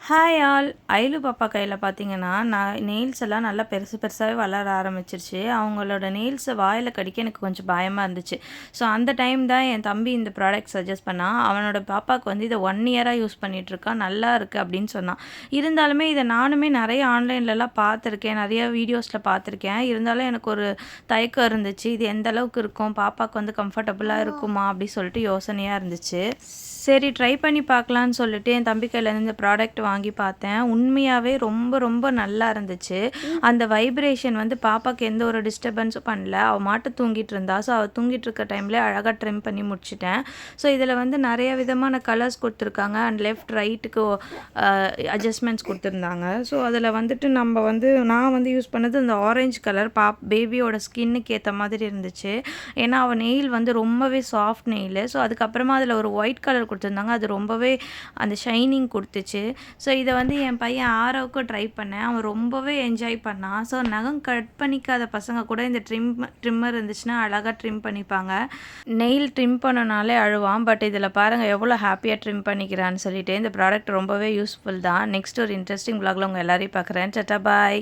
Hi all! ஐலு பாப்பா கையில பார்த்தீங்கன்னா, நான் நெயில்ஸ் எல்லாம் நல்லா பெருசு பெருசாவே வளர ஆரம்பிச்சிருச்சு. அவங்களோட நெயில்ஸ வாயில கடிக்க எனக்கு கொஞ்சம் பயமா இருந்துச்சு. ஸோ அந்த டைம் தான் என் தம்பி இந்த ப்ராடக்ட் சஜெஸ்ட் பண்ணான். அவனோட பாப்பாவுக்கு வந்து இத 1 இயரா யூஸ் பண்ணிட்டுருக்கான். நல்லா இருக்கு அப்படின்னு சொன்னான். இருந்தாலுமே இத நானுமே நெறைய ஆன்லைன்லலாம் பார்த்துருக்கேன். நெறைய வீடியோஸ்ல பார்த்துருக்கேன். இருந்தாலும் எனக்கு ஒரு தயக்கம் இருந்துச்சு. இது எந்த அளவுக்கு இருக்கும்? பாப்பாவுக்கு வந்து கம்ஃபர்டபுளா இருக்குமா? அப்படி சொல்லிட்டு யோசனையா இருந்துச்சு. சரி ட்ரை பண்ணி பார்க்கலான்னு சொல்லிட்டு என் தம்பி கையிலேருந்து இந்த ப்ராடக்ட் வாங்கி பார்த்தேன். உண்மையாவே ரொம்ப ரொம்ப நல்லா இருந்துச்சு. அந்த வைப்ரேஷன் வந்து பாப்பாக்கு எந்த ஒரு டிஸ்டர்பன்ஸும் பண்ணல. அவ மாட்டு தூங்கிட்டு இருந்தா. ஸோ அவ தூங்கிட்டு இருக்க டைம்லயே அழகா ட்ரிம் பண்ணி முடிச்சுட்டேன். ஸோ இதில வந்து நெறைய விதமான கலர்ஸ் குடுத்துருக்காங்க. அண்ட் லெஃப்ட், ரைட்டுக்கு அட்ஜஸ்ட்மெண்ட்ஸ் குடுத்துருந்தாங்க. ஸோ அதில வந்துட்டு நான் வந்து யூஸ் பண்ணது இந்த ஆரஞ்ச் கலர் பேபியோட ஸ்கின்னுக்கு ஏத்த மாதிரி இருந்துச்சு. ஏன்னா அவ நெயில் வந்து ரொம்பவே சாஃப்ட் நெயிலு. ஸோ அதுக்கப்புறமா அதில ஒரு ஒயிட் கலர் குடுத்துருந்தாங்க. அது ரொம்பவே அந்த ஷைனிங் குடுத்துச்சு. ஸோ இத வந்து என் பையன் ஆரவுக்கும் ட்ரை பண்ணேன். அவன் ரொம்பவே என்ஜாய் பண்ணான். ஸோ நகம் கட் பண்ணிக்காத பசங்க கூட இந்த ட்ரிம்மர் இருந்துச்சுன்னா அழகா ட்ரிம் பண்ணிப்பாங்க. நெயில் ட்ரிம் பண்ணனாலே அழுவான். பட் இதில பாருங்க எவ்வளோ ஹேப்பியா ட்ரிம் பண்ணிக்கிறான்னு சொல்லிட்டு. இந்த ப்ராடக்ட் ரொம்பவே யூஸ்ஃபுல் தான். நெக்ஸ்ட் ஒரு இன்ட்ரெஸ்டிங் விளாக்ல உங்க எல்லாரையும் பார்க்குறேன். டாட்டா பாய்.